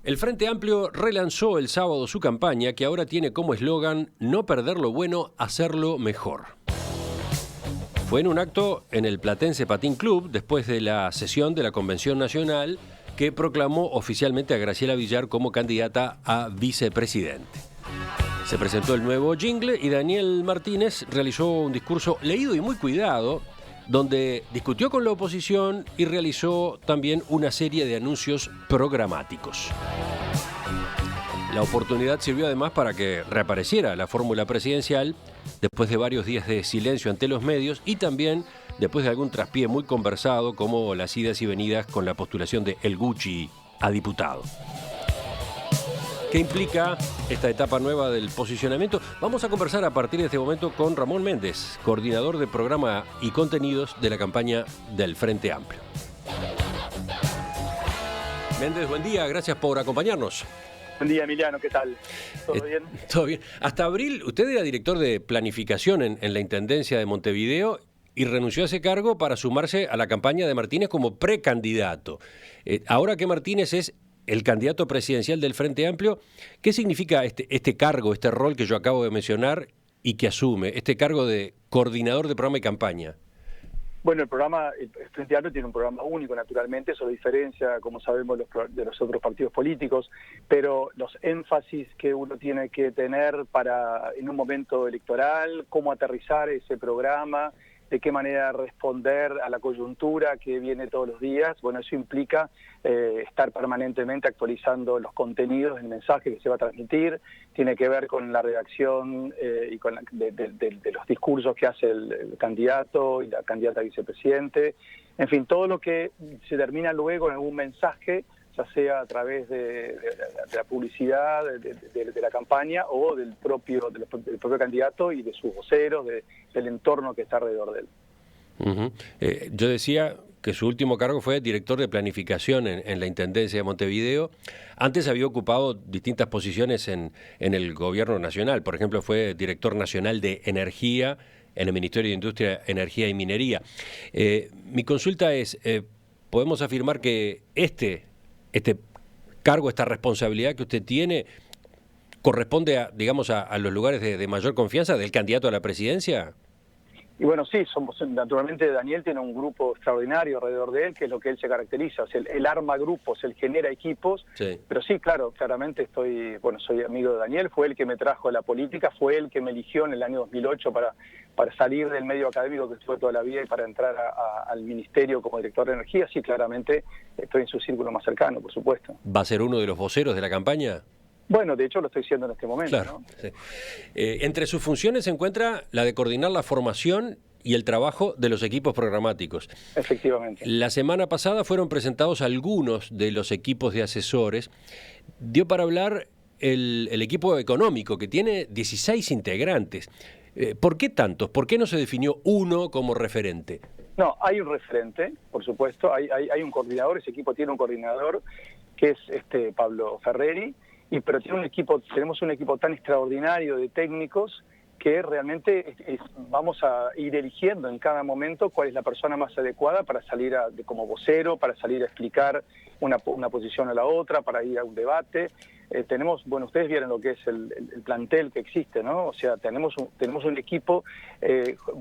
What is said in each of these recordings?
El Frente Amplio relanzó el sábado su campaña, que ahora tiene como eslogan "No perder lo bueno, hacerlo mejor". Fue en un acto en el Platense Patín Club, después de la sesión de la Convención Nacional, que proclamó oficialmente a Graciela Villar como candidata a vicepresidente. Se presentó el nuevo jingle y Daniel Martínez realizó un discurso leído y muy cuidado, donde discutió con la oposición y realizó también una serie de anuncios programáticos. La oportunidad sirvió además para que reapareciera la fórmula presidencial después de varios días de silencio ante los medios y también después de algún traspié muy conversado, como las idas y venidas con la postulación de El Gucci a diputado. ¿Qué implica esta etapa nueva del posicionamiento? Vamos a conversar a partir de este momento con Ramón Méndez, coordinador de programa y contenidos de la campaña del Frente Amplio. Méndez, buen día, gracias por acompañarnos. Buen día, Emiliano, ¿qué tal? ¿Todo bien? Todo bien. Hasta abril usted era director de planificación en la Intendencia de Montevideo y renunció a ese cargo para sumarse a la campaña de Martínez como precandidato. Ahora que Martínez es el candidato presidencial del Frente Amplio, ¿qué significa este cargo, este rol que yo acabo de mencionar y que asume, este cargo de coordinador de programa y campaña? Bueno, el Frente Amplio tiene un programa único, naturalmente, eso lo diferencia, como sabemos, de los otros partidos políticos, pero los énfasis que uno tiene que tener en un momento electoral, cómo aterrizar ese programa, de qué manera responder a la coyuntura que viene todos los días, bueno, eso implica estar permanentemente actualizando los contenidos, el mensaje que se va a transmitir, tiene que ver con la redacción y con de los discursos que hace el candidato y la candidata a vicepresidente, en fin, todo lo que se termina luego en algún mensaje, ya sea a través de la publicidad, de la campaña o del propio candidato y de sus voceros, del entorno que está alrededor de él. Uh-huh. Yo decía que su último cargo fue director de planificación en la Intendencia de Montevideo. Antes había ocupado distintas posiciones en el gobierno nacional. Por ejemplo, fue director nacional de Energía en el Ministerio de Industria, Energía y Minería. Mi consulta es, ¿podemos afirmar que este cargo, esta responsabilidad que usted tiene, corresponde a los lugares de mayor confianza del candidato a la presidencia? Y bueno, sí, naturalmente Daniel tiene un grupo extraordinario alrededor de él, que es lo que él se caracteriza, o sea, él arma grupos, él genera equipos, sí. Pero sí, claro, claramente soy amigo de Daniel, fue él que me trajo a la política, fue él que me eligió en el año 2008 para salir del medio académico que estuve toda la vida y para entrar al ministerio como director de energía. Sí, claramente estoy en su círculo más cercano, por supuesto. ¿Va a ser uno de los voceros de la campaña? Bueno, de hecho lo estoy haciendo en este momento. Claro, ¿no? Sí. Entre sus funciones se encuentra la de coordinar la formación y el trabajo de los equipos programáticos. Efectivamente. La semana pasada fueron presentados algunos de los equipos de asesores. Dio para hablar el equipo económico, que tiene 16 integrantes. ¿Por qué tantos? ¿Por qué no se definió uno como referente? No, hay un referente, por supuesto, hay un coordinador, ese equipo tiene un coordinador, que es Pablo Ferreri, pero tenemos un equipo tan extraordinario de técnicos que realmente vamos a ir eligiendo en cada momento cuál es la persona más adecuada para salir como vocero, para salir a explicar una posición a la otra, para ir a un debate. Ustedes vieron lo que es el plantel que existe, ¿no? O sea, tenemos un equipo,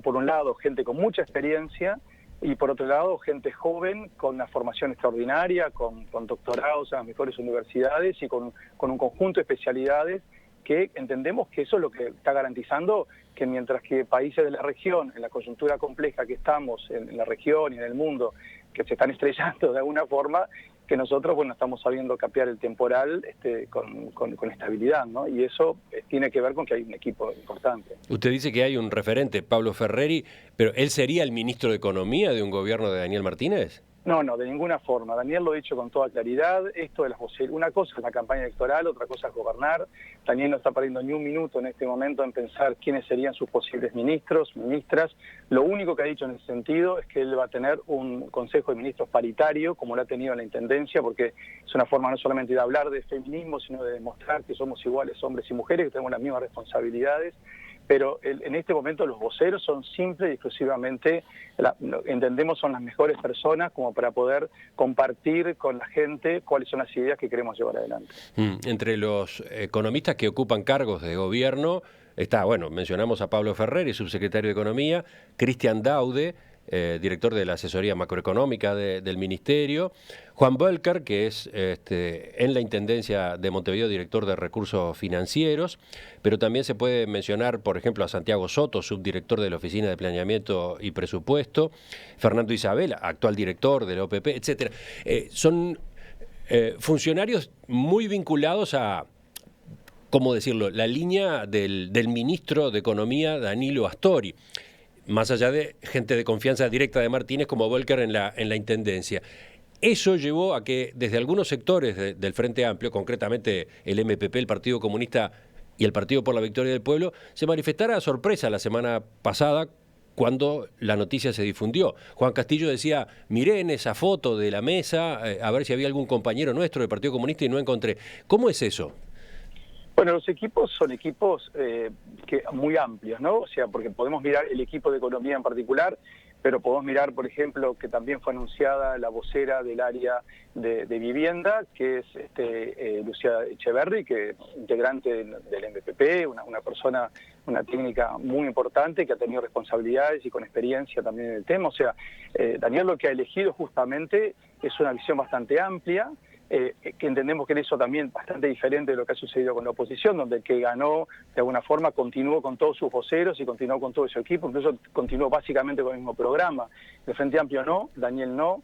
por un lado, gente con mucha experiencia, y por otro lado, gente joven con una formación extraordinaria, con doctorados en las mejores universidades y con un conjunto de especialidades que entendemos que eso es lo que está garantizando que mientras que países de la región, en la coyuntura compleja que estamos en la región y en el mundo, que se están estrellando de alguna forma, que nosotros estamos sabiendo capear el temporal con estabilidad, ¿no? Y eso tiene que ver con que hay un equipo importante. Usted dice que hay un referente, Pablo Ferreri, pero ¿él sería el ministro de Economía de un gobierno de Daniel Martínez? No, de ninguna forma. Daniel lo ha dicho con toda claridad. Esto de las vocerías, una cosa es la campaña electoral, otra cosa es gobernar. Daniel no está perdiendo ni un minuto en este momento en pensar quiénes serían sus posibles ministros, ministras. Lo único que ha dicho en ese sentido es que él va a tener un consejo de ministros paritario, como lo ha tenido en la Intendencia, porque es una forma no solamente de hablar de feminismo, sino de demostrar que somos iguales hombres y mujeres, que tenemos las mismas responsabilidades. pero en este momento los voceros son simples y exclusivamente, entendemos, son las mejores personas como para poder compartir con la gente cuáles son las ideas que queremos llevar adelante. Entre los economistas que ocupan cargos de gobierno está, bueno, mencionamos a Pablo Ferreri, subsecretario de Economía, Cristian Daude, director de la asesoría macroeconómica del Ministerio, Juan Bölker, que es en la Intendencia de Montevideo, director de Recursos Financieros, pero también se puede mencionar, por ejemplo, a Santiago Soto, subdirector de la Oficina de Planeamiento y Presupuesto, Fernando Isabel, actual director de la OPP, etcétera. Son funcionarios muy vinculados a, ¿cómo decirlo?, la línea del ministro de Economía, Danilo Astori, más allá de gente de confianza directa de Martínez como Bölker en la Intendencia. Eso llevó a que desde algunos sectores del Frente Amplio, concretamente el MPP, el Partido Comunista y el Partido por la Victoria del Pueblo, se manifestara sorpresa la semana pasada cuando la noticia se difundió. Juan Castillo decía, miré en esa foto de la mesa a ver si había algún compañero nuestro del Partido Comunista y no encontré. ¿Cómo es eso? Bueno, los equipos son equipos muy amplios, ¿no? O sea, porque podemos mirar el equipo de economía en particular, pero podemos mirar, por ejemplo, que también fue anunciada la vocera del área de vivienda, que es Lucía Echeverri, que es integrante del MPP, una persona, una técnica muy importante, que ha tenido responsabilidades y con experiencia también en el tema. O sea, Daniel lo que ha elegido justamente es una visión bastante amplia, que entendemos que en eso también bastante diferente de lo que ha sucedido con la oposición, donde el que ganó de alguna forma continuó con todos sus voceros y continuó con todo su equipo, incluso continuó básicamente con el mismo programa. El Frente Amplio no, Daniel no.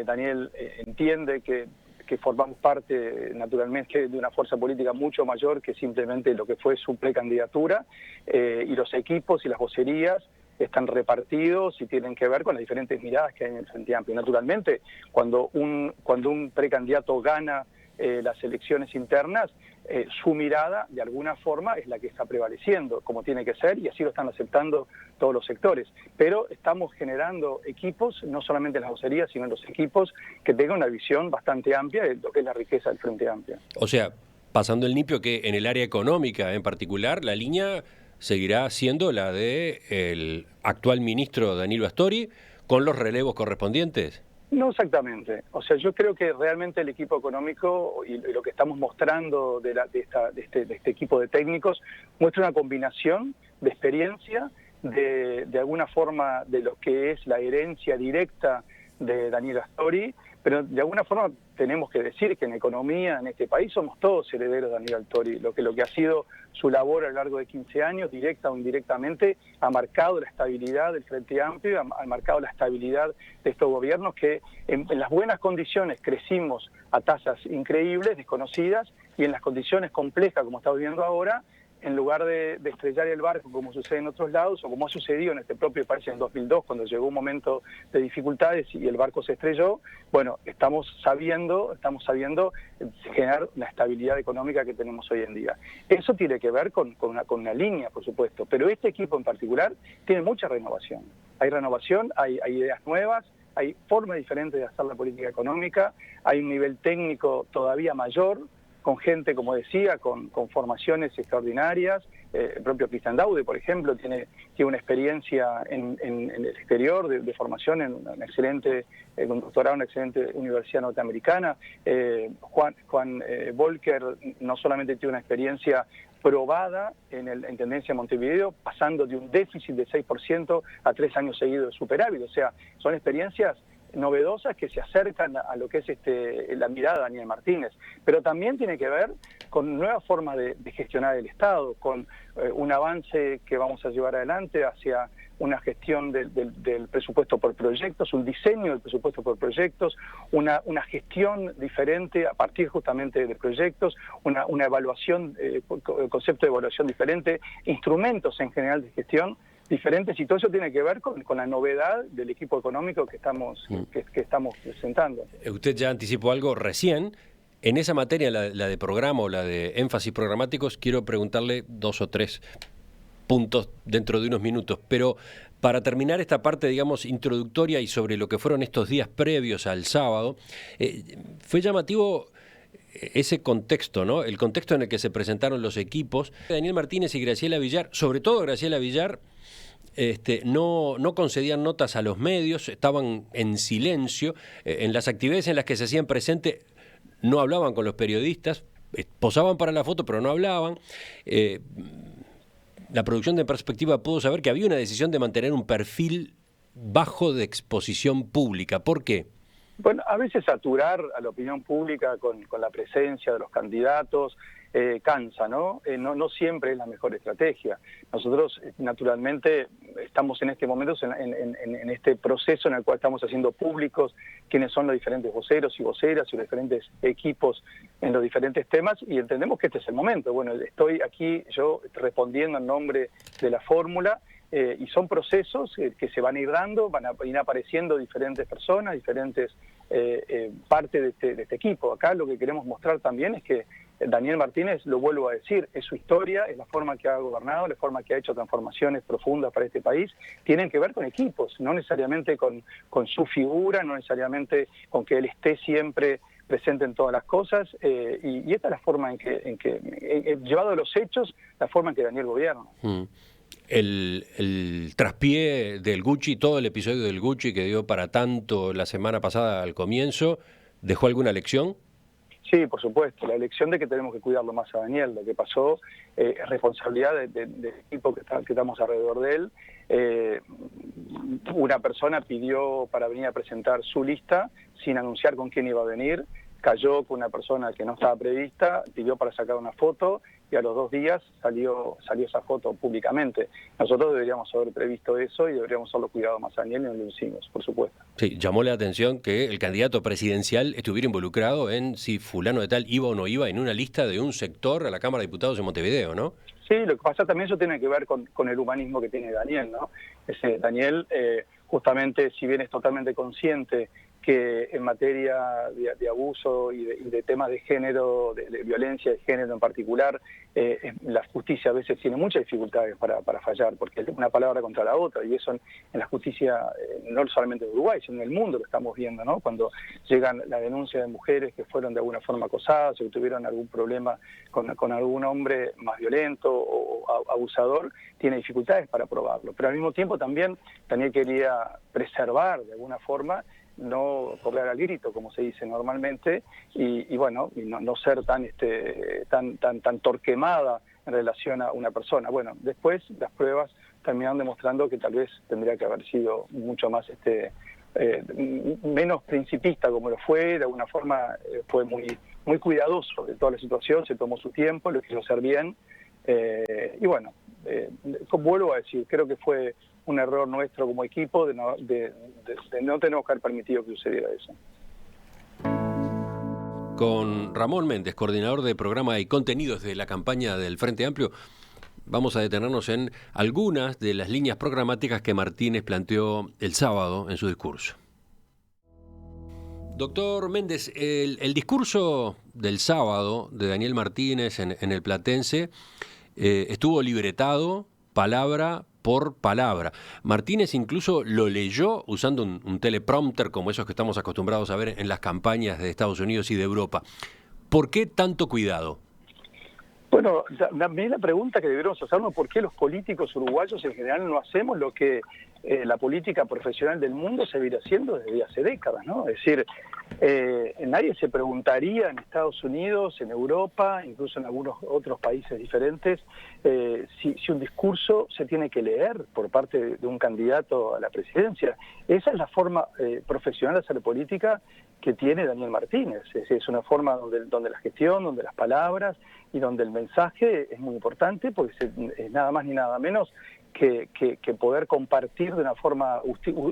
Daniel entiende que formamos parte naturalmente de una fuerza política mucho mayor que simplemente lo que fue su precandidatura, y los equipos y las vocerías están repartidos y tienen que ver con las diferentes miradas que hay en el Frente Amplio. Naturalmente, cuando un precandidato gana las elecciones internas, su mirada, de alguna forma, es la que está prevaleciendo, como tiene que ser, y así lo están aceptando todos los sectores. Pero estamos generando equipos, no solamente en las vocerías, sino en los equipos que tengan una visión bastante amplia de lo que es la riqueza del Frente Amplio. O sea, pasando el limpio, que en el área económica en particular, la línea seguirá siendo la del actual ministro Danilo Astori, con los relevos correspondientes. No exactamente. O sea, yo creo que realmente el equipo económico y lo que estamos mostrando de este equipo de técnicos muestra una combinación de experiencia, de alguna forma de lo que es la herencia directa de Danilo Astori, pero de alguna forma tenemos que decir que en economía en este país somos todos herederos de Danilo Astori. Lo que ha sido su labor a lo largo de 15 años, directa o indirectamente, ha marcado la estabilidad del Frente Amplio, ha marcado la estabilidad de estos gobiernos que en las buenas condiciones crecimos a tasas increíbles, desconocidas, y en las condiciones complejas como estamos viviendo ahora, en lugar de estrellar el barco como sucede en otros lados, o como ha sucedido en este propio país en 2002, cuando llegó un momento de dificultades y el barco se estrelló, bueno, estamos sabiendo generar la estabilidad económica que tenemos hoy en día. Eso tiene que ver con una línea, por supuesto, pero este equipo en particular tiene mucha renovación. Hay renovación, hay ideas nuevas, hay formas diferentes de hacer la política económica, hay un nivel técnico todavía mayor, con gente, como decía, con formaciones extraordinarias. El propio Cristian Daude, por ejemplo, tiene una experiencia en el exterior de formación en un doctorado en una excelente universidad norteamericana. Juan Bölker no solamente tiene una experiencia probada en la Intendencia de Montevideo, pasando de un déficit de 6% a 3 años seguidos de superávit. O sea, son experiencias novedosas que se acercan a lo que es la mirada de Daniel Martínez, pero también tiene que ver con nuevas formas de gestionar el Estado, con un avance que vamos a llevar adelante hacia una gestión del presupuesto por proyectos, un diseño del presupuesto por proyectos, una gestión diferente a partir justamente de proyectos, una evaluación, concepto de evaluación diferente, instrumentos en general de gestión diferentes, y todo eso tiene que ver con la novedad del equipo económico que estamos presentando. Usted ya anticipó algo recién. En esa materia, la de programa o la de énfasis programáticos, quiero preguntarle 2 o 3 puntos dentro de unos minutos, pero para terminar esta parte, digamos, introductoria y sobre lo que fueron estos días previos al sábado, fue llamativo ese contexto, ¿no? El contexto en el que se presentaron los equipos. Daniel Martínez y Graciela Villar, sobre todo Graciela Villar, no concedían notas a los medios, estaban en silencio. En las actividades en las que se hacían presente no hablaban con los periodistas, posaban para la foto pero no hablaban. La producción de Perspectiva pudo saber que había una decisión de mantener un perfil bajo de exposición pública. ¿Por qué? Bueno, a veces saturar a la opinión pública con la presencia de los candidatos cansa, ¿no? No siempre es la mejor estrategia. Nosotros, naturalmente, estamos en este momento en este proceso en el cual estamos haciendo públicos quiénes son los diferentes voceros y voceras y los diferentes equipos en los diferentes temas, y entendemos que este es el momento. Bueno, estoy aquí yo respondiendo en nombre de la fórmula. Y son procesos que se van a ir dando, van a ir apareciendo diferentes personas, diferentes partes de este equipo. Acá lo que queremos mostrar también es que Daniel Martínez, lo vuelvo a decir, es su historia, es la forma que ha gobernado, la forma que ha hecho transformaciones profundas para este país, tienen que ver con equipos, no necesariamente con su figura, no necesariamente con que él esté siempre presente en todas las cosas, y esta es la forma en que llevado a los hechos, la forma en que Daniel gobierna. El traspié del Gucci, todo el episodio del Gucci que dio para tanto la semana pasada al comienzo, ¿dejó alguna lección? Sí, por supuesto. La elección de que tenemos que cuidarlo más a Daniel. Lo que pasó es responsabilidad del equipo que estamos alrededor de él. Una persona pidió para venir a presentar su lista sin anunciar con quién iba a venir. Cayó con una persona que no estaba prevista, pidió para sacar una foto y a los 2 días salió esa foto públicamente. Nosotros deberíamos haber previsto eso y deberíamos haberlo cuidado más a Daniel y no lo hicimos, por supuesto. Sí, llamó la atención que el candidato presidencial estuviera involucrado en si fulano de tal iba o no iba en una lista de un sector a la Cámara de Diputados en Montevideo, ¿no? Sí, lo que pasa también eso tiene que ver con el humanismo que tiene Daniel, ¿no? Daniel, justamente, si bien es totalmente consciente que en materia de abuso y de temas de género, de violencia de género en particular, la justicia a veces tiene muchas dificultades para fallar, porque es una palabra contra la otra, y eso en la justicia, no solamente de Uruguay, sino en el mundo lo estamos viendo, ¿no? Cuando llegan la denuncia de mujeres que fueron de alguna forma acosadas o que tuvieron algún problema con algún hombre más violento o abusador, tiene dificultades para probarlo. Pero al mismo tiempo también Daniel quería preservar de alguna forma, no correr al grito, como se dice normalmente, y bueno, y no ser tan torquemada en relación a una persona. Bueno, después las pruebas terminaron demostrando que tal vez tendría que haber sido mucho más menos principista como lo fue, de alguna forma fue muy cuidadoso de toda la situación, se tomó su tiempo, lo quiso hacer bien, y bueno, vuelvo a decir, creo que fue un error nuestro como equipo de no tenemos que haber permitido que sucediera eso. Con Ramón Méndez, coordinador de programa y contenidos de la campaña del Frente Amplio, vamos a detenernos en algunas de las líneas programáticas que Martínez planteó el sábado en su discurso. Doctor Méndez, el discurso del sábado de Daniel Martínez en el Platense estuvo libretado palabra por palabra. Martínez incluso lo leyó usando un teleprompter como esos que estamos acostumbrados a ver en las campañas de Estados Unidos y de Europa. ¿Por qué tanto cuidado? Bueno, también la pregunta que deberíamos hacernos, ¿por qué los políticos uruguayos en general no hacemos lo que la política profesional del mundo se viene haciendo desde hace décadas, ¿no? Es decir, nadie se preguntaría en Estados Unidos, en Europa, incluso en algunos otros países diferentes, si un discurso se tiene que leer por parte de un candidato a la presidencia. Esa es la forma profesional de hacer política que tiene Daniel Martínez. Es una forma donde la gestión, donde las palabras y donde el mensaje es muy importante, porque es nada más ni nada menos que poder compartir de una forma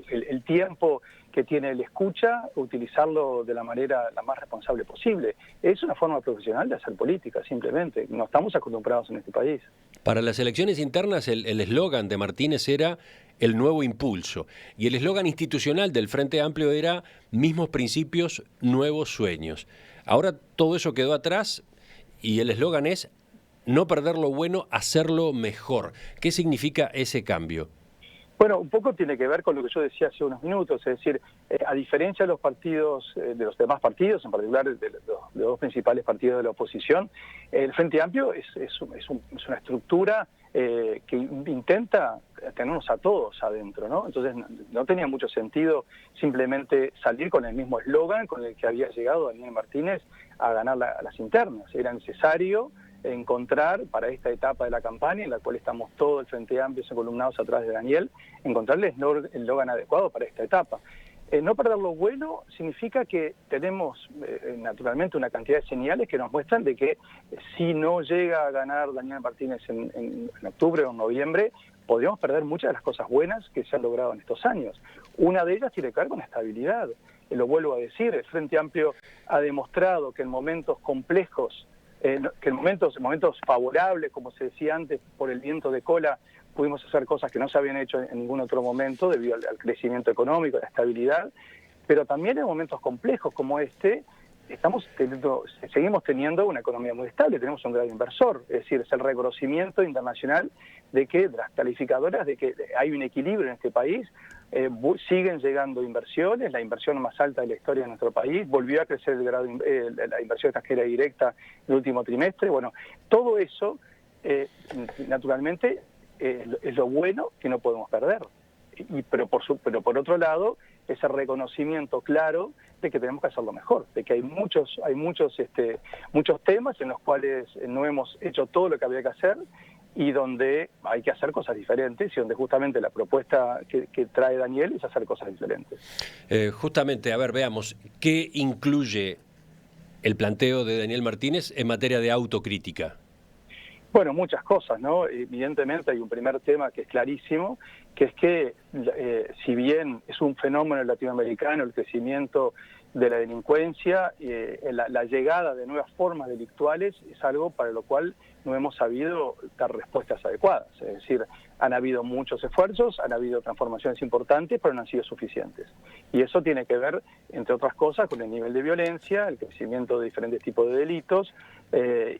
el tiempo que tiene el escucha, utilizarlo de la manera la más responsable posible. Es una forma profesional de hacer política, simplemente. No estamos acostumbrados en este país. Para las elecciones internas, el eslogan de Martínez era el nuevo impulso. Y el eslogan institucional del Frente Amplio era mismos principios, nuevos sueños. Ahora todo eso quedó atrás y el eslogan es no perder lo bueno, hacerlo mejor. ¿Qué significa ese cambio? Bueno, un poco tiene que ver con lo que yo decía hace unos minutos, es decir, a diferencia de los partidos, de los demás partidos, en particular de los dos principales partidos de la oposición, el Frente Amplio es una estructura que intenta tenernos a todos adentro, ¿no? Entonces no tenía mucho sentido simplemente salir con el mismo eslogan con el que había llegado Daniel Martínez a ganar las internas. Era necesario encontrar para esta etapa de la campaña, en la cual estamos todo el Frente Amplio columnados atrás de Daniel, encontrarle el eslogan adecuado para esta etapa. No perder lo bueno significa que tenemos naturalmente una cantidad de señales que nos muestran de que si no llega a ganar Daniel Martínez en octubre o en noviembre, podríamos perder muchas de las cosas buenas que se han logrado en estos años. Una de ellas tiene que ver con la estabilidad. Lo vuelvo a decir, el Frente Amplio ha demostrado que en momentos complejos, que en momentos favorables, como se decía antes, por el viento de cola, pudimos hacer cosas que no se habían hecho en ningún otro momento debido al crecimiento económico, a la estabilidad, pero también en momentos complejos como este, seguimos teniendo una economía muy estable, tenemos un gran inversor, es decir, es el reconocimiento internacional de las calificadoras de que hay un equilibrio en este país, siguen llegando inversiones, la inversión más alta de la historia de nuestro país, volvió a crecer la inversión extranjera directa en el último trimestre. Bueno, todo eso, naturalmente, es lo bueno que no podemos perder. Pero por otro lado, ese reconocimiento claro de que tenemos que hacerlo mejor, de que hay muchos temas en los cuales no hemos hecho todo lo que había que hacer y donde hay que hacer cosas diferentes y donde justamente la propuesta que trae Daniel es hacer cosas diferentes. Justamente, a ver, veamos, ¿qué incluye el planteo de Daniel Martínez en materia de autocrítica? Bueno, muchas cosas, ¿no? Evidentemente hay un primer tema que es clarísimo, que es que si bien es un fenómeno latinoamericano el crecimiento de la delincuencia, la llegada de nuevas formas delictuales es algo para lo cual no hemos sabido dar respuestas adecuadas. Es decir, han habido muchos esfuerzos, han habido transformaciones importantes, pero no han sido suficientes. Y eso tiene que ver, entre otras cosas, con el nivel de violencia, el crecimiento de diferentes tipos de delitos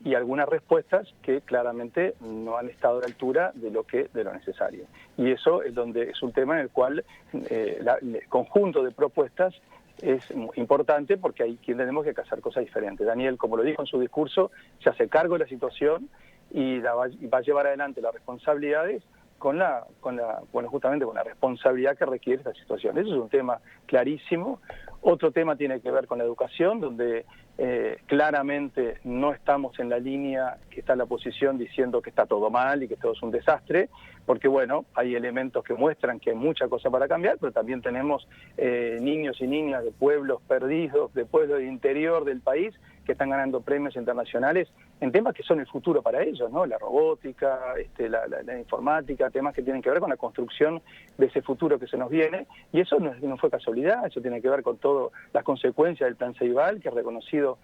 y algunas respuestas que claramente no han estado a la altura de lo necesario. Y eso es un tema en el cual el conjunto de propuestas es importante porque ahí tenemos que hacer cosas diferentes. Daniel, como lo dijo en su discurso, se hace cargo de la situación y va a llevar adelante las responsabilidades justamente con la responsabilidad que requiere esta situación. Eso es un tema clarísimo. Otro tema tiene que ver con la educación, donde claramente no estamos en la línea que está la oposición diciendo que está todo mal y que todo es un desastre, porque bueno, hay elementos que muestran que hay mucha cosa para cambiar, pero también tenemos niños y niñas de pueblos perdidos, de pueblos del interior del país, que están ganando premios internacionales en temas que son el futuro para ellos, ¿no? La robótica, la informática, temas que tienen que ver con la construcción de ese futuro que se nos viene, y eso no fue casualidad, eso tiene que ver con todas las consecuencias del Plan Ceibal, que es reconocido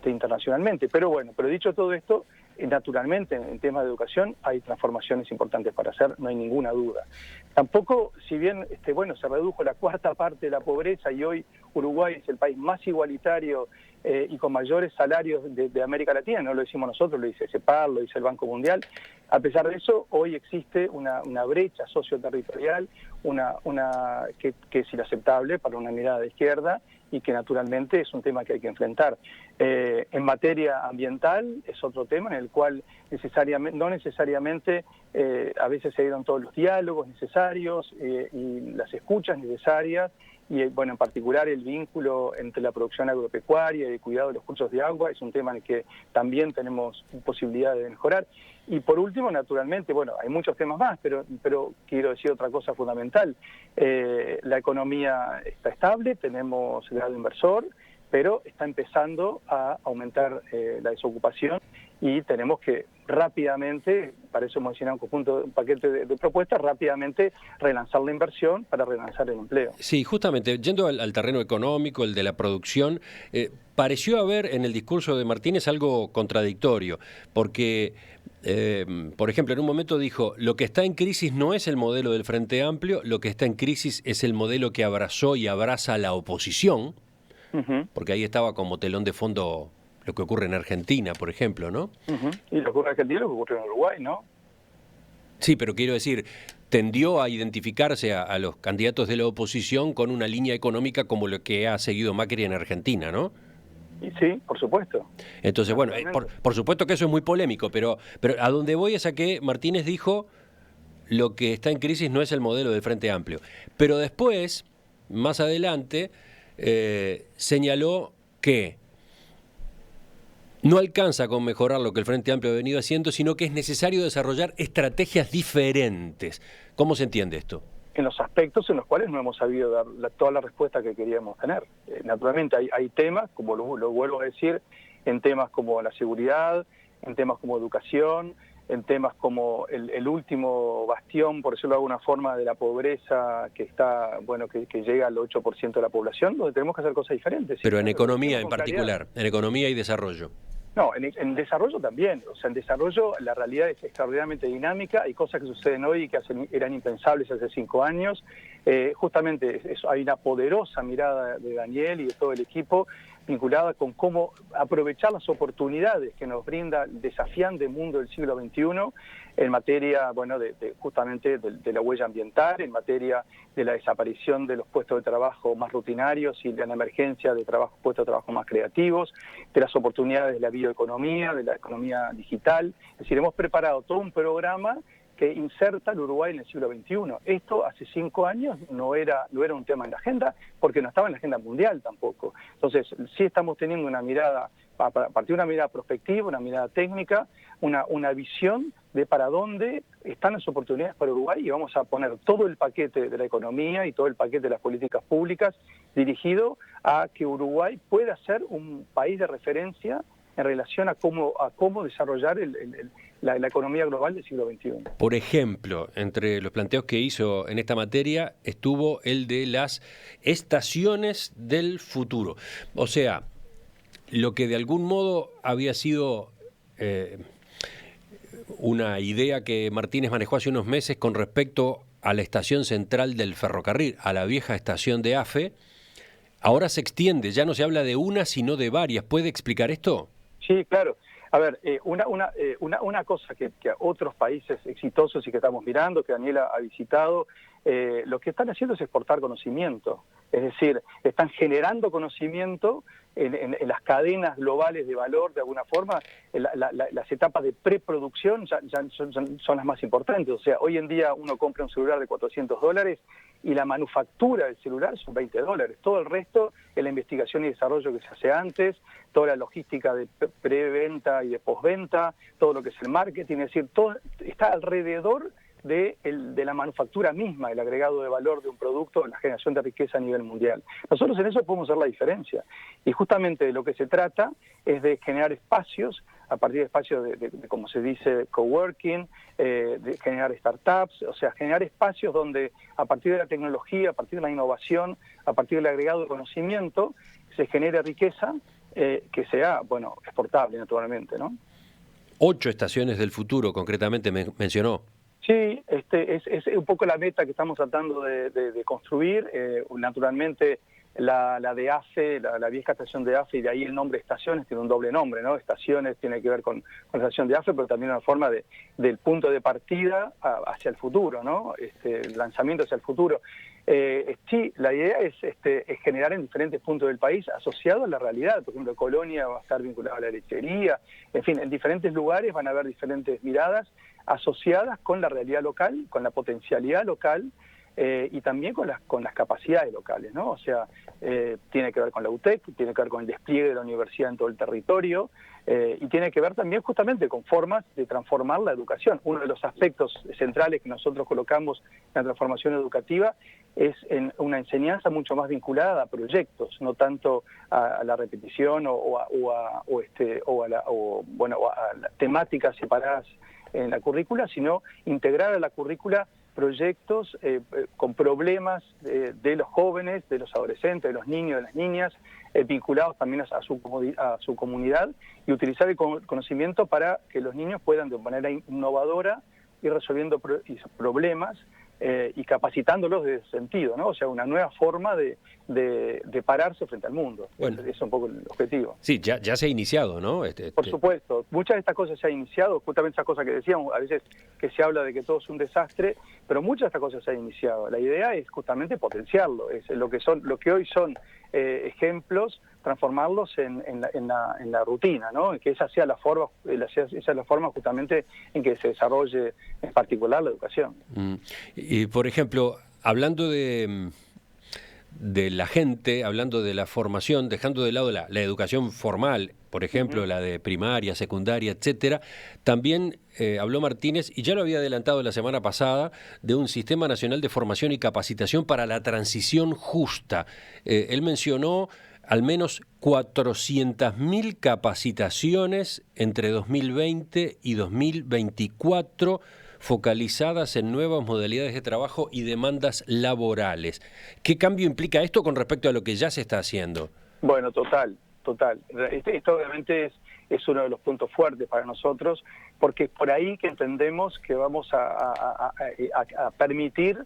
internacionalmente. Pero bueno, dicho todo esto, naturalmente en temas de educación hay transformaciones importantes para hacer, no hay ninguna duda. Tampoco, si bien se redujo la cuarta parte de la pobreza y hoy Uruguay es el país más igualitario y con mayores salarios de América Latina, no lo decimos nosotros, lo dice CEPAL, lo dice el Banco Mundial. A pesar de eso, hoy existe una brecha socioterritorial que es inaceptable para una mirada de izquierda y que naturalmente es un tema que hay que enfrentar. En materia ambiental es otro tema en el cual no necesariamente a veces se dieron todos los diálogos necesarios y las escuchas necesarias, y bueno, en particular el vínculo entre la producción agropecuaria y el cuidado de los cursos de agua es un tema en el que también tenemos posibilidad de mejorar. Y por último, naturalmente, bueno, hay muchos temas más, pero quiero decir otra cosa fundamental. La economía está estable, tenemos grado inversor, pero está empezando a aumentar la desocupación y tenemos que rápidamente, para eso hemos diseñado un paquete de propuestas, rápidamente relanzar la inversión para relanzar el empleo. Sí, justamente, yendo al terreno económico, el de la producción, pareció haber en el discurso de Martínez algo contradictorio, porque, por ejemplo, en un momento dijo, lo que está en crisis no es el modelo del Frente Amplio, lo que está en crisis es el modelo que abrazó y abraza a la oposición, porque ahí estaba como telón de fondo lo que ocurre en Argentina, por ejemplo, ¿no? Y lo que ocurre en Argentina es lo que ocurre en Uruguay, ¿no? Sí, pero quiero decir, tendió a identificarse a los candidatos de la oposición con una línea económica como lo que ha seguido Macri en Argentina, ¿no? Y sí, por supuesto. Entonces, bueno, Naturalmente. por supuesto que eso es muy polémico, pero a donde voy es a que Martínez dijo lo que está en crisis no es el modelo del Frente Amplio. Pero después, más adelante, señaló que no alcanza con mejorar lo que el Frente Amplio ha venido haciendo, sino que es necesario desarrollar estrategias diferentes. ¿Cómo se entiende esto? En los aspectos en los cuales no hemos sabido dar toda la respuesta que queríamos tener. Naturalmente hay temas, como lo vuelvo a decir, en temas como la seguridad, en temas como educación, en temas como el último bastión, por decirlo de alguna forma, de la pobreza que está, bueno, que llega al 8% de la población, donde tenemos que hacer cosas diferentes. Pero en economía en con claridad. particular, en economía y desarrollo. No, en desarrollo también. O sea, en desarrollo la realidad es extraordinariamente dinámica. Hay cosas que suceden hoy y que eran impensables hace 5 años. Justamente hay una poderosa mirada de Daniel y de todo el equipo vinculada con cómo aprovechar las oportunidades que nos brinda el desafiante mundo del siglo XXI en materia, bueno, justamente de la huella ambiental, en materia de la desaparición de los puestos de trabajo más rutinarios y de la emergencia de puestos de trabajo más creativos, de las oportunidades de la bioeconomía, de la economía digital. Es decir, hemos preparado todo un programa que inserta al Uruguay en el siglo XXI. Esto hace 5 años no era un tema en la agenda, porque no estaba en la agenda mundial tampoco. Entonces, sí estamos teniendo una mirada, a partir de una mirada prospectiva, una mirada técnica, una visión de para dónde están las oportunidades para Uruguay, y vamos a poner todo el paquete de la economía y todo el paquete de las políticas públicas dirigido a que Uruguay pueda ser un país de referencia en relación a cómo desarrollar la economía global del siglo XXI. Por ejemplo, entre los planteos que hizo en esta materia estuvo el de las estaciones del futuro. O sea, lo que de algún modo había sido una idea que Martínez manejó hace unos meses con respecto a la estación central del ferrocarril, a la vieja estación de AFE, ahora se extiende, ya no se habla de una, sino de varias. ¿Puede explicar esto? Sí, claro. A ver, una cosa que otros países exitosos y que estamos mirando, que Daniela ha visitado, lo que están haciendo es exportar conocimiento. Es decir, están generando conocimiento en las cadenas globales de valor, de alguna forma. Las etapas de preproducción ya son las más importantes. O sea, hoy en día uno compra un celular de $400 y la manufactura del celular son $20. Todo el resto es la investigación y desarrollo que se hace antes, toda la logística de preventa y de postventa, todo lo que es el marketing, es decir, todo está alrededor de la manufactura misma, el agregado de valor de un producto, la generación de riqueza a nivel mundial. Nosotros en eso podemos hacer la diferencia. Y justamente de lo que se trata es de generar espacios, a partir de espacios de como se dice, coworking, de generar startups, o sea, generar espacios donde a partir de la tecnología, a partir de la innovación, a partir del agregado de conocimiento, se genere riqueza que sea, bueno, exportable naturalmente, ¿no? 8 estaciones del futuro, concretamente, mencionó. Sí, es un poco la meta que estamos tratando de construir. Naturalmente, la de AFE, la vieja estación de AFE, y de ahí el nombre estaciones, tiene un doble nombre, ¿no? Estaciones tiene que ver con la estación de AFE, pero también una forma del punto de partida hacia el futuro, ¿no? El lanzamiento hacia el futuro. Sí, la idea es generar en diferentes puntos del país asociado a la realidad. Por ejemplo, Colonia va a estar vinculada a la lechería. En fin, en diferentes lugares van a haber diferentes miradas asociadas con la realidad local, con la potencialidad local y también con las capacidades locales, ¿no? O sea, tiene que ver con la UTEC, tiene que ver con el despliegue de la universidad en todo el territorio y tiene que ver también justamente con formas de transformar la educación. Uno de los aspectos centrales que nosotros colocamos en la transformación educativa es en una enseñanza mucho más vinculada a proyectos, no tanto a la repetición o a las temáticas separadas en la currícula, sino integrar a la currícula proyectos con problemas de los jóvenes, de los adolescentes, de los niños, de las niñas, vinculados también a su comunidad, y utilizar el conocimiento para que los niños puedan de manera innovadora ir resolviendo problemas y capacitándolos de ese sentido, ¿no? O sea, una nueva forma de pararse frente al mundo. Bueno, Ese es un poco el objetivo. Sí, ya se ha iniciado, ¿no? Por supuesto, muchas de estas cosas se han iniciado, justamente esas cosas que decíamos, a veces que se habla de que todo es un desastre, pero muchas de estas cosas se han iniciado. La idea es justamente potenciarlo, es lo que hoy son ejemplos, transformarlos en la rutina, ¿no? Que esa sea la forma justamente en que se desarrolle en particular la educación. Y por ejemplo, hablando de la gente, hablando de la formación, dejando de lado la educación formal, por ejemplo, la de primaria, secundaria, etcétera, también habló Martínez, y ya lo había adelantado la semana pasada, de un Sistema Nacional de Formación y Capacitación para la Transición Justa. Él mencionó al menos 400.000 capacitaciones entre 2020 y 2024, focalizadas en nuevas modalidades de trabajo y demandas laborales. ¿Qué cambio implica esto con respecto a lo que ya se está haciendo? Bueno, total. Esto obviamente es uno de los puntos fuertes para nosotros, porque es por ahí que entendemos que vamos a permitir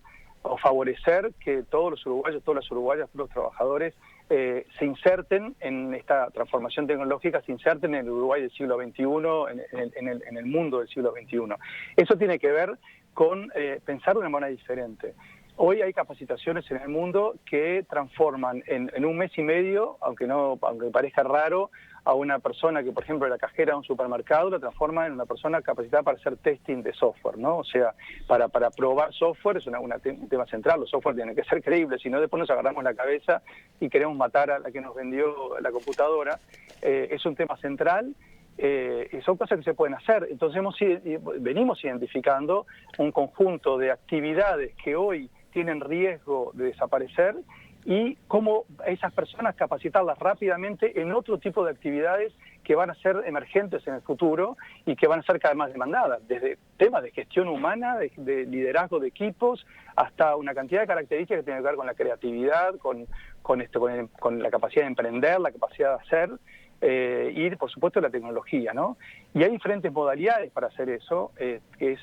o favorecer que todos los uruguayos, todas las uruguayas, todos los trabajadores se inserten en esta transformación tecnológica, se inserten en el Uruguay del siglo XXI, en el mundo del siglo XXI. Eso tiene que ver con pensar de una manera diferente. Hoy hay capacitaciones en el mundo que transforman en un mes y medio, aunque parezca raro, a una persona que, por ejemplo, era cajera de un supermercado, la transforma en una persona capacitada para hacer testing de software, ¿no? O sea, para probar software es un tema central. Los software tienen que ser creíbles, si no después nos agarramos la cabeza y queremos matar a la que nos vendió la computadora. Es un tema central. Y son cosas que se pueden hacer. Entonces venimos identificando un conjunto de actividades que hoy tienen riesgo de desaparecer y cómo a esas personas capacitarlas rápidamente en otro tipo de actividades que van a ser emergentes en el futuro y que van a ser cada vez más demandadas, desde temas de gestión humana, de liderazgo de equipos, hasta una cantidad de características que tienen que ver con la creatividad, con la capacidad de emprender, la capacidad de hacer, y por supuesto la tecnología, ¿no? Y hay diferentes modalidades para hacer eso, que es,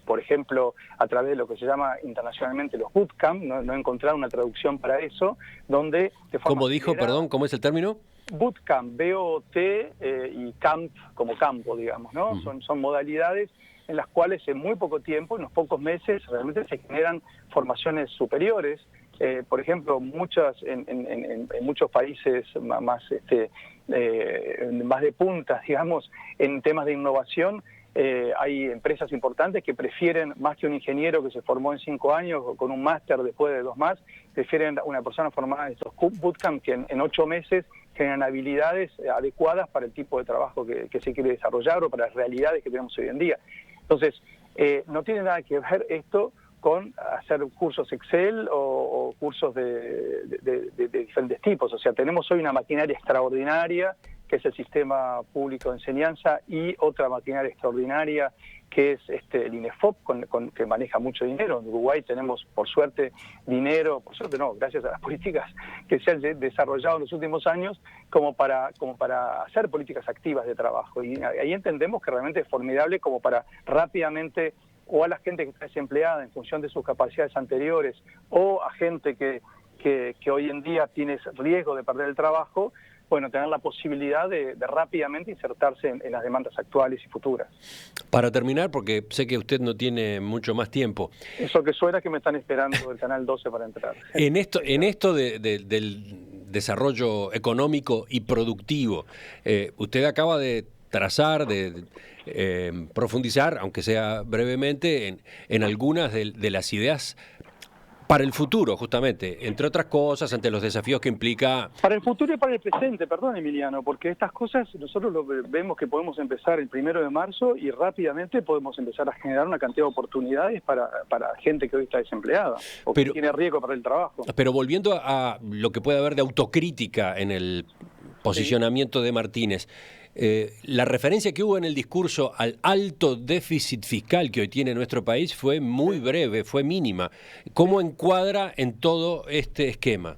por ejemplo, a través de lo que se llama internacionalmente los bootcamp, no he encontrado una traducción para eso, donde... ¿Cómo dijo, perdón, cómo es el término? Bootcamp, B-O-T, y camp como campo, digamos, ¿no? Son modalidades en las cuales en muy poco tiempo, en unos pocos meses, realmente se generan formaciones superiores. Por ejemplo, en muchos países más de punta, digamos, en temas de innovación, hay empresas importantes que prefieren, más que un ingeniero que se formó en 5 años o con un máster después de 2 más, prefieren una persona formada en estos bootcamp que en 8 meses generan habilidades adecuadas para el tipo de trabajo que se quiere desarrollar o para las realidades que tenemos hoy en día. Entonces, no tiene nada que ver esto con hacer cursos Excel o cursos de diferentes tipos. O sea, tenemos hoy una maquinaria extraordinaria, que es el Sistema Público de Enseñanza, y otra maquinaria extraordinaria, que es el INEFOP, que maneja mucho dinero. En Uruguay tenemos, por suerte, dinero, por suerte no, gracias a las políticas que se han desarrollado en los últimos años, como para hacer políticas activas de trabajo. Y ahí entendemos que realmente es formidable como para rápidamente, o a la gente que está desempleada en función de sus capacidades anteriores, o a gente que hoy en día tiene riesgo de perder el trabajo, bueno, tener la posibilidad de rápidamente insertarse en las demandas actuales y futuras. Para terminar, porque sé que usted no tiene mucho más tiempo. Eso que suena que me están esperando del Canal 12 para entrar. En esto del desarrollo económico y productivo, usted acaba de trazar, de profundizar, aunque sea brevemente, en algunas de las ideas para el futuro, justamente, entre otras cosas, ante los desafíos que implica... Para el futuro y para el presente, perdón, Emiliano, porque estas cosas nosotros vemos que podemos empezar el 1 de marzo y rápidamente podemos empezar a generar una cantidad de oportunidades para gente que hoy está desempleada o que tiene riesgo para el trabajo. Pero volviendo a lo que puede haber de autocrítica en el posicionamiento de Martínez, la referencia que hubo en el discurso al alto déficit fiscal que hoy tiene nuestro país fue muy breve, fue mínima. ¿Cómo encuadra en todo este esquema?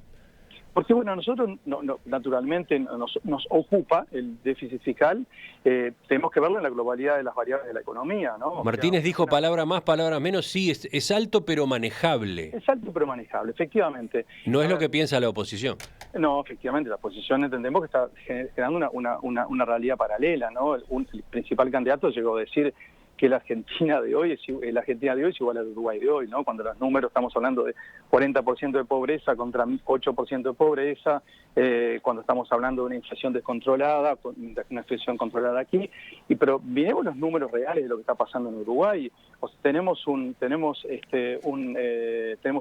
Porque bueno, a nosotros naturalmente nos ocupa el déficit fiscal, tenemos que verlo en la globalidad de las variables de la economía, ¿no? Martínez dijo palabra más, palabra menos, sí, es alto pero manejable. Es alto pero manejable, efectivamente. No es lo que piensa la oposición. No, efectivamente, la oposición entendemos que está generando una realidad paralela, ¿no? El principal candidato llegó a decir que la Argentina de hoy es igual a Uruguay de hoy, ¿no? Cuando los números estamos hablando de 40% de pobreza contra 8% de pobreza, cuando estamos hablando de una inflación descontrolada, una inflación controlada aquí, pero miremos los números reales de lo que está pasando en Uruguay. O sea, tenemos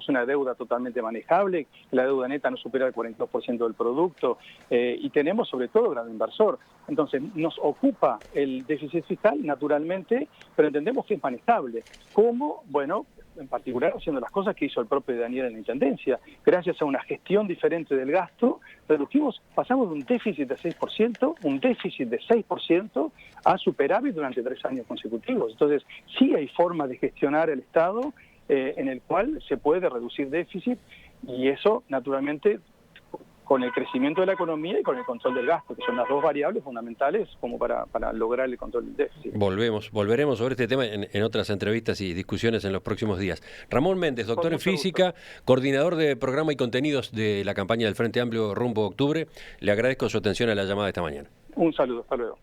una deuda totalmente manejable, la deuda neta no supera el 42% del producto, y tenemos sobre todo gran inversor. Entonces nos ocupa el déficit fiscal naturalmente, pero entendemos que es manejable. ¿Cómo? Bueno, en particular haciendo las cosas que hizo el propio Daniel en la Intendencia. Gracias a una gestión diferente del gasto, pasamos de un déficit de 6%, un déficit de 6%, a superávit durante 3 años consecutivos. Entonces, sí hay formas de gestionar el Estado en el cual se puede reducir déficit, y eso, naturalmente, con el crecimiento de la economía y con el control del gasto, que son las dos variables fundamentales como para lograr el control del déficit. Volveremos sobre este tema en otras entrevistas y discusiones en los próximos días. Ramón Méndez, doctor en física, coordinador de programa y contenidos de la campaña del Frente Amplio rumbo a octubre. Le agradezco su atención a la llamada esta mañana. Un saludo, hasta luego.